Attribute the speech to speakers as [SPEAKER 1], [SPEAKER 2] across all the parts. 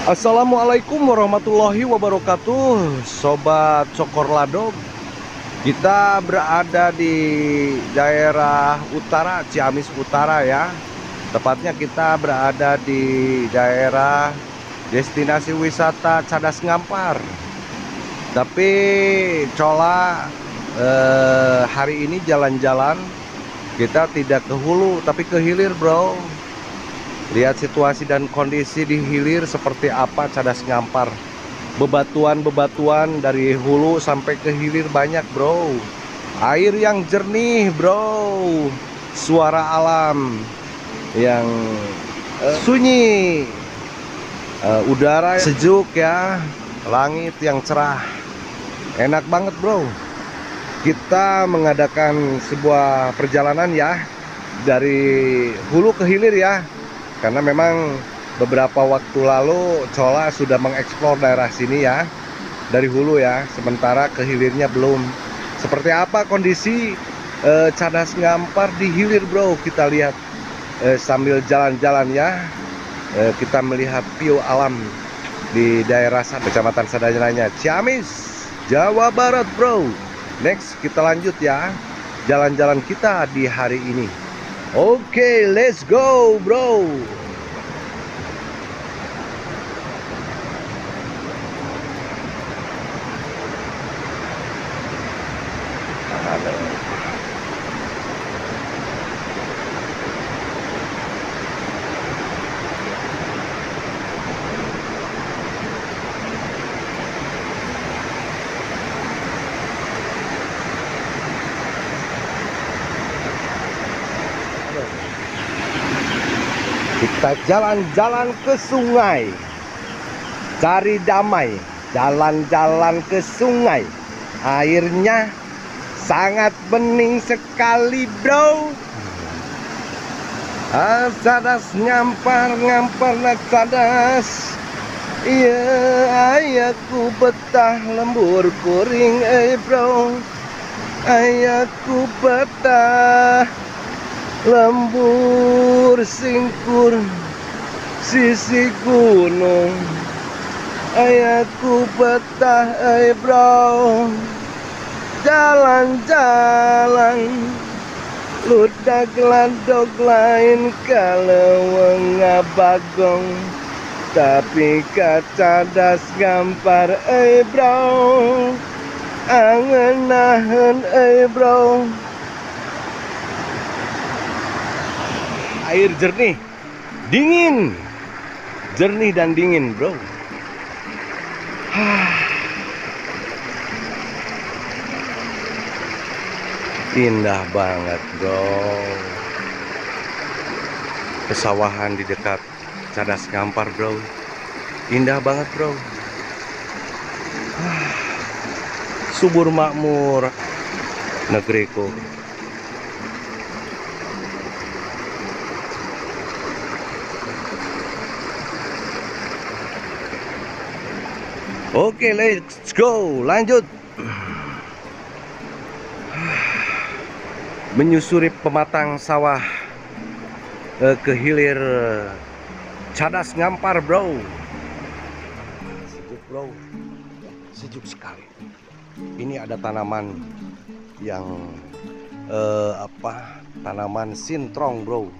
[SPEAKER 1] Assalamualaikum warahmatullahi wabarakatuh, Sobat Cokorlado. Kita berada di daerah utara, Ciamis Utara ya. Tepatnya kita berada di daerah destinasi wisata Cadas Ngampar. Tapi Cola hari ini jalan-jalan, kita tidak ke hulu tapi ke hilir bro. Lihat situasi dan kondisi di hilir seperti apa Cadas Ngampar. Bebatuan-bebatuan dari hulu sampai ke hilir banyak bro. Air yang jernih bro. Suara alam yang sunyi. Udara sejuk ya. Langit yang cerah. Enak banget bro. Kita mengadakan sebuah perjalanan ya, dari hulu ke hilir ya. Karena memang beberapa waktu lalu Cola sudah mengeksplor daerah sini ya, dari hulu ya, sementara ke hilirnya belum. Seperti apa kondisi Cadas Ngampar di hilir bro, kita lihat sambil jalan-jalan ya. Kita melihat view alam di daerah Kecamatan Sadayana, Ciamis, Jawa Barat bro. Next kita lanjut ya, jalan-jalan kita di hari ini. Oke, let's go bro. Kita jalan-jalan ke sungai, cari damai, jalan-jalan ke sungai. Airnya sangat bening sekali bro. Cadas Ngampar, ngampar nak cadas. Iya, ayahku betah lembur kuring bro. Ayahku betah lembur singkur sisi gunung. Ayahku betah bro. Jalan-jalan ludak ladok lain kaleweng bagong, tapi ka Cadas Ngampar bro. Angenaheun bro. Air jernih, dingin, jernih dan dingin bro. Indah banget bro. Pesawahan di dekat Cadas Ngampar bro. Indah banget bro. Subur makmur negeriku. Oke, let's go, lanjut. Menyusuri pematang sawah ke hilir Cadas Ngampar bro. Sejuk bro, sejuk sekali. Ini ada tanaman yang tanaman sintrong, bro.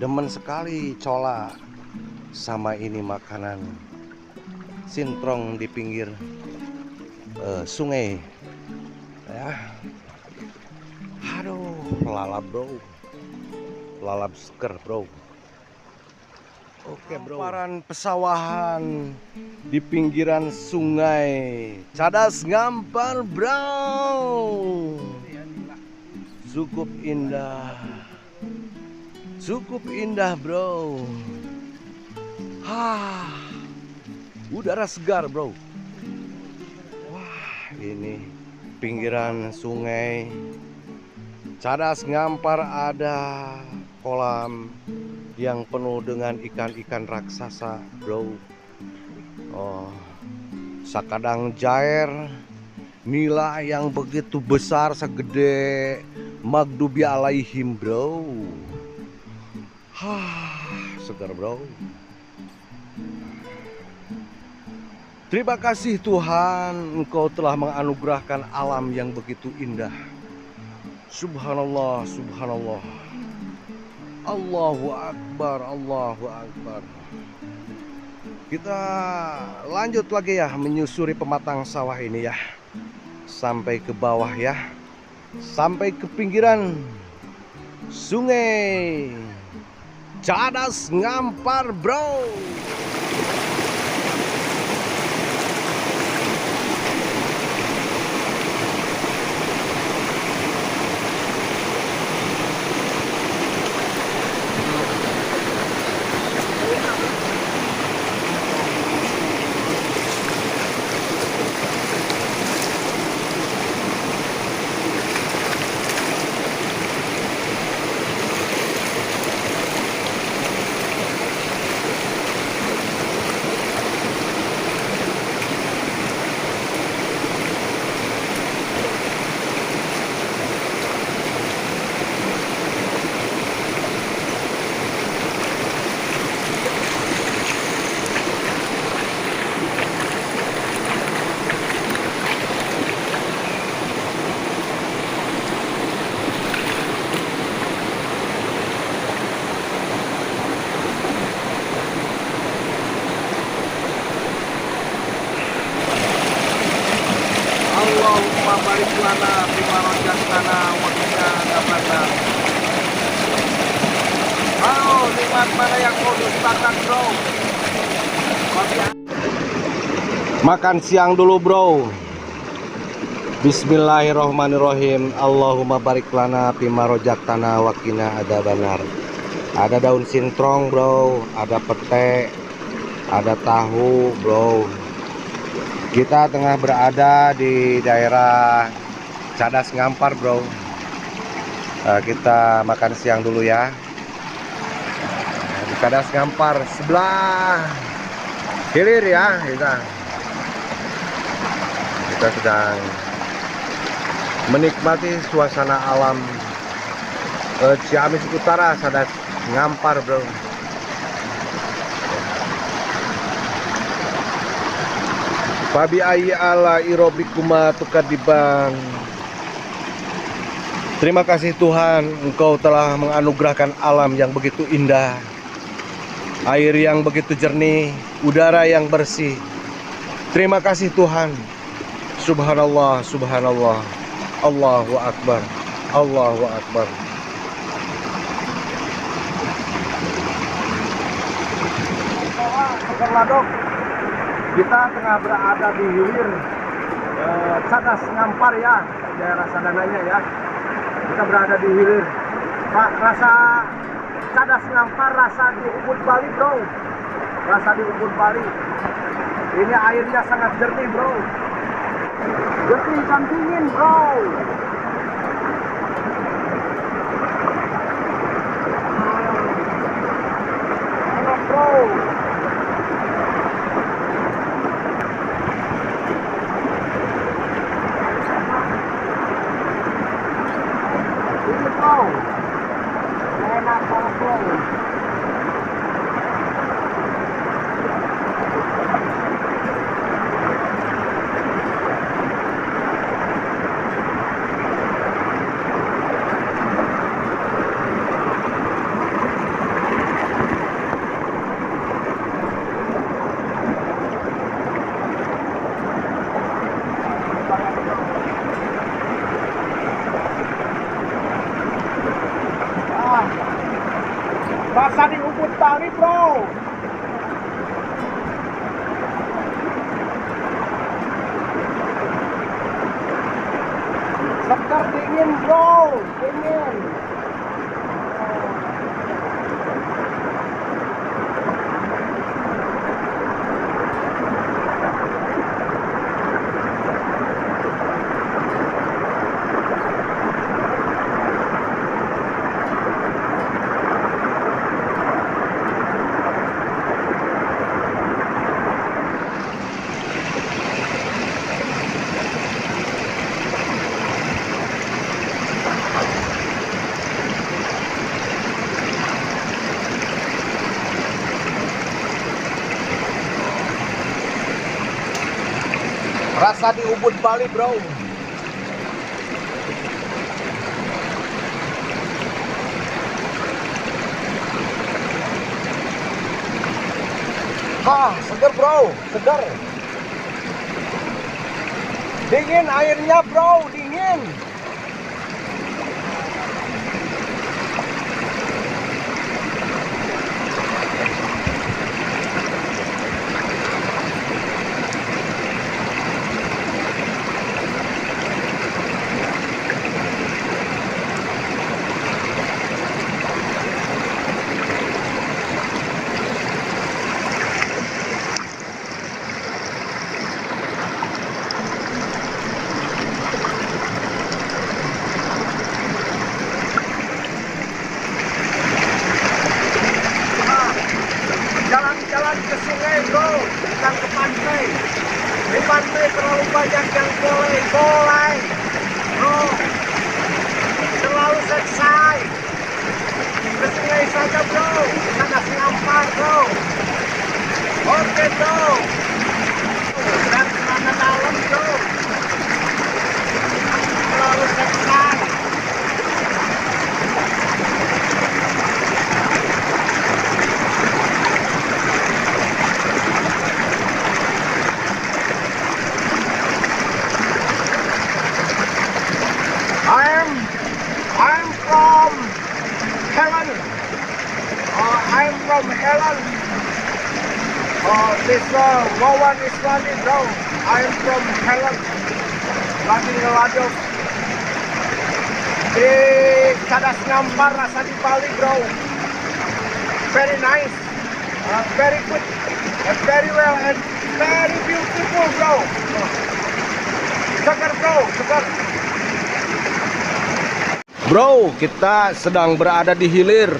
[SPEAKER 1] Demen sekali cola sama ini makanan sintrong di pinggir sungai ya. Aduh, lalap bro, lalap seger bro. Oke bro, hamparan pesawahan di pinggiran sungai Cadas Ngampar bro. Cukup indah bro. Udara segar bro. Wah, ini pinggiran sungai Cadas Ngampar, ada kolam yang penuh dengan ikan-ikan raksasa bro. Sakadang jair, nila yang begitu besar segede magdubi alaihim bro. Segar bro. Terima kasih Tuhan, Engkau telah menganugerahkan alam yang begitu indah. Subhanallah, subhanallah. Allahu Akbar, Allahu Akbar. Kita lanjut lagi ya, menyusuri pematang sawah ini ya. Sampai ke bawah ya. Sampai ke pinggiran sungai Cadas Ngampar bro. Allahumma barik lana bima razaqtana wa qina adzabannar. Halo, nikmat mana yang kau dustakan bro? Makan siang dulu bro. Bismillahirrohmanirrohim. Allahumma barik lana bima razaqtana wa qina adzabannar. Ada daun sintrong bro, ada pete, ada tahu bro. Kita tengah berada di daerah Cadas Ngampar bro. Kita makan siang dulu ya. Di Cadas Ngampar sebelah hilir ya kita sedang menikmati suasana alam Ciamis Utara, Cadas Ngampar bro. Fabi ayyi ala irobikuma tukadiban. Terima kasih Tuhan, Engkau telah menganugerahkan alam yang begitu indah, air yang begitu jernih, udara yang bersih. Terima kasih Tuhan. Subhanallah, subhanallah. Allahu Akbar, Allahu Akbar. Kita tengah berada di hilir Cadas Ngampar ya, daerah Sadananya ya. Kita berada di hilir. Pak, rasa Cadas Ngampar rasa di Ubud Bali bro. Rasa di Ubud Bali. Ini airnya sangat jernih bro. Jernih dan dingin bro. Enak bro. Enak banget. Rasa di Ubud Bali, bro. Seger dingin, bro. Dingin. Rasa di Ubud Bali, bro. Seger, bro. Seger. Dingin airnya, bro. Dingin. Jalan-jalan ke sungai, bro, bukan ke pantai. Di pantai terlalu banyak yang boleh, bro. Terlalu seksai. Ke sungai saja, bro. Cadas Ngampar, bro. Oke, bro. Dan mana dalam, bro. Terlalu seksai. I'm from Helen. This Wawan Islami, bro. I'm from Helen. Lagi ngeladok di Cadas Ngampar, rasa di Bali, bro. Very nice, very good, and very well, and very beautiful, bro. Seger, bro, seger. Bro, kita sedang berada di hilir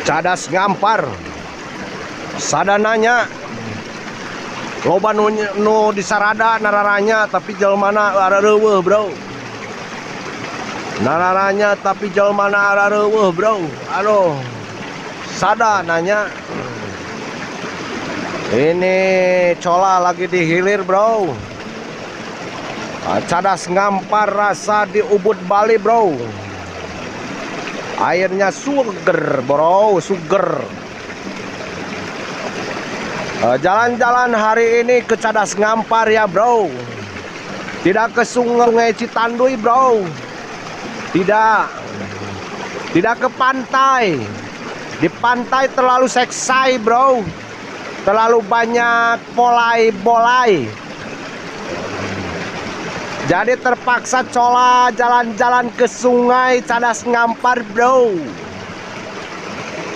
[SPEAKER 1] Cadas Ngampar. Sadananya loba nu disarada nararanya tapi jelmana arareuweuh, bro. Nararanya tapi jelmana arareuweuh, bro. Aduh, sadananya. Ini cola lagi di hilir, bro. Cadas Ngampar, rasa di Ubud Bali, bro. Airnya suger, bro, suger. Jalan-jalan hari ini ke Cadas Ngampar ya, bro. Tidak ke Sungai Citanduy, bro. Tidak ke pantai. Di pantai terlalu seksai, bro. Terlalu banyak bolai-bolai. Jadi terpaksa cola jalan-jalan ke sungai Cadas Ngampar, bro.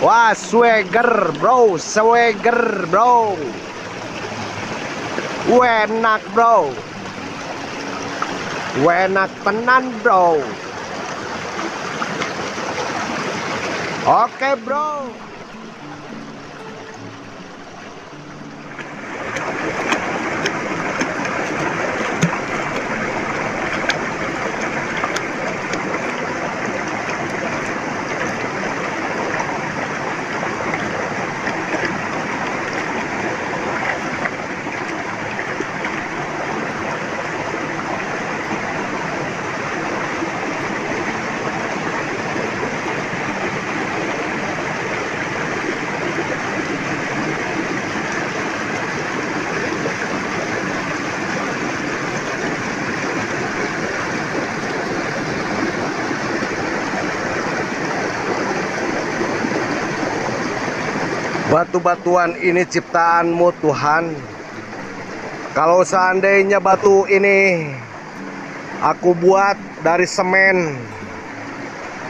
[SPEAKER 1] Wah, swagger, bro. Swagger, bro. Enak, bro. Enak tenan, bro. Oke, bro. Batu-batuan ini ciptaanmu Tuhan. Kalau seandainya batu ini aku buat dari semen,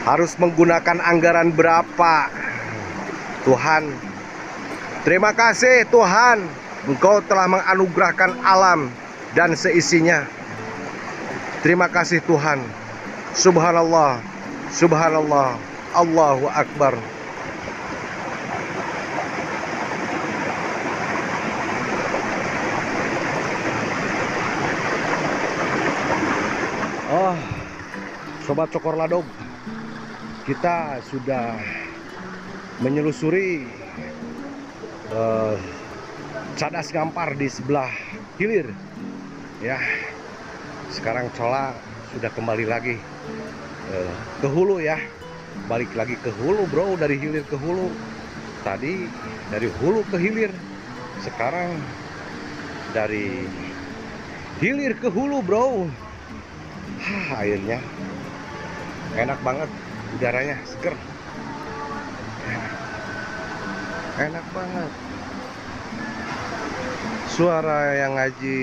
[SPEAKER 1] harus menggunakan anggaran berapa Tuhan? Terima kasih Tuhan, Engkau telah menganugerahkan alam dan seisinya. Terima kasih Tuhan. Subhanallah, Subhanallah, Allahu Akbar. Oh, Sobat Cokor Ladog, kita sudah menyelusuri Cadas Ngampar di sebelah hilir. Ya, sekarang Cola sudah kembali lagi ke hulu ya. Balik lagi ke hulu bro, dari hilir ke hulu. Tadi dari hulu ke hilir, sekarang dari hilir ke hulu bro. Airnya enak banget, udaranya seger, enak banget. Suara yang ngaji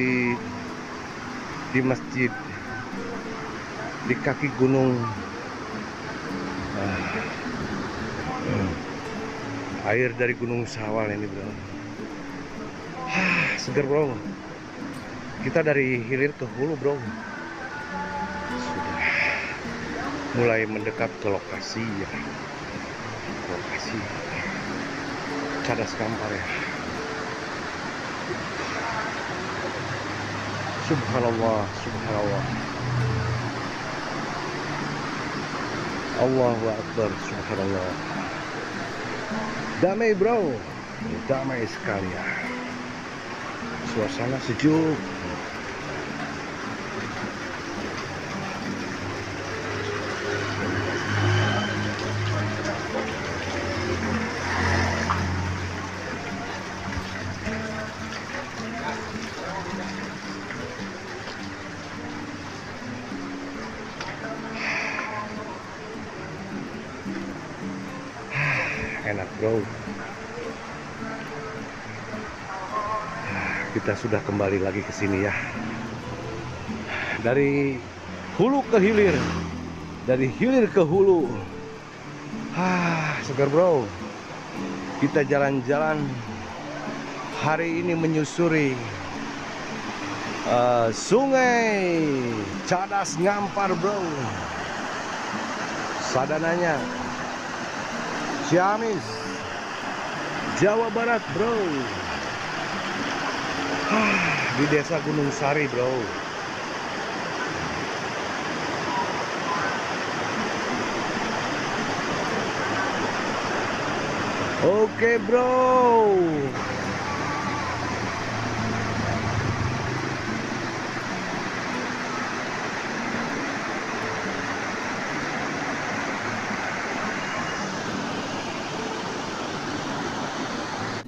[SPEAKER 1] di masjid di kaki gunung, air dari Gunung Sawal ini bro. Seger bro. Kita dari hilir ke hulu bro, mulai mendekat ke lokasi ya, lokasi Cadas Ngampar ya. Subhanallah, Subhanallah, Allahu Akbar, Subhanallah. Damai bro, damai sekali ya. Suasana sejuk. Enak bro. Kita sudah kembali lagi ke sini ya. Dari hulu ke hilir, dari hilir ke hulu. Segar bro. Kita jalan-jalan hari ini menyusuri Sungai Cadas Ngampar bro. Sadananya Ciamis, Jawa Barat bro. Di desa Gunung Sari bro. Oke bro.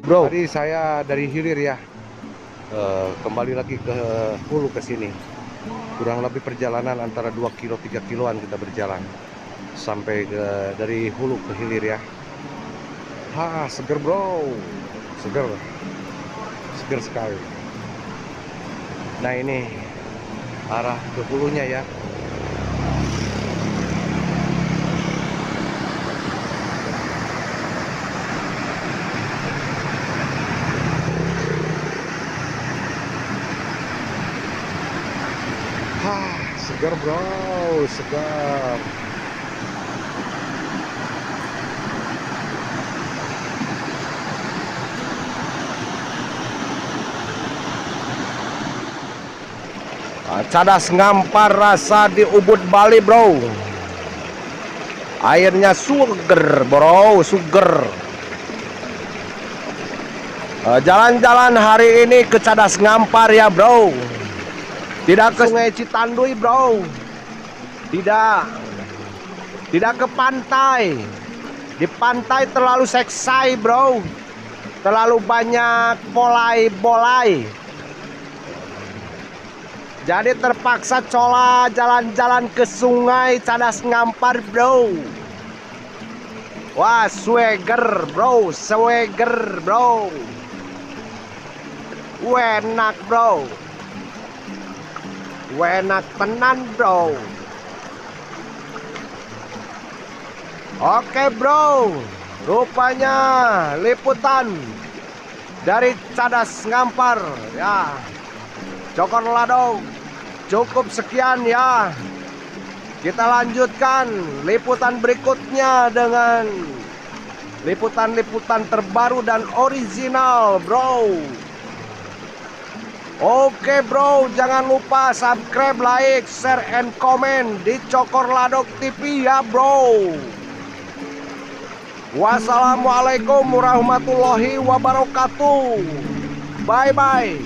[SPEAKER 1] Bro, tadi saya dari hilir ya, kembali lagi ke hulu ke sini. Kurang lebih perjalanan antara 2 kilo 3 kiloan kita berjalan sampai dari hulu ke hilir ya. Seger bro, seger, seger sekali. Nah ini arah ke hulunya ya. Segar bro, segar. Cadas Ngampar rasa di Ubud Bali bro. Airnya suger bro, suger. Jalan-jalan hari ini ke Cadas Ngampar ya bro. Tidak ke Sungai Citanduy bro. Tidak ke pantai. Di pantai terlalu seksai bro. Terlalu banyak bolai-bolai. Jadi terpaksa Cola jalan-jalan ke Sungai Cadas Ngampar bro. Wah, swagger bro, swagger bro. Enak bro. Enak tenan bro. Oke bro, rupanya liputan dari Cadas Ngampar ya, Cokor Ladok cukup sekian ya. Kita lanjutkan liputan berikutnya dengan liputan-liputan terbaru dan original bro. Oke bro, jangan lupa subscribe, like, share, and comment di Cokor Ladok TV ya bro. Wassalamualaikum warahmatullahi wabarakatuh. Bye bye.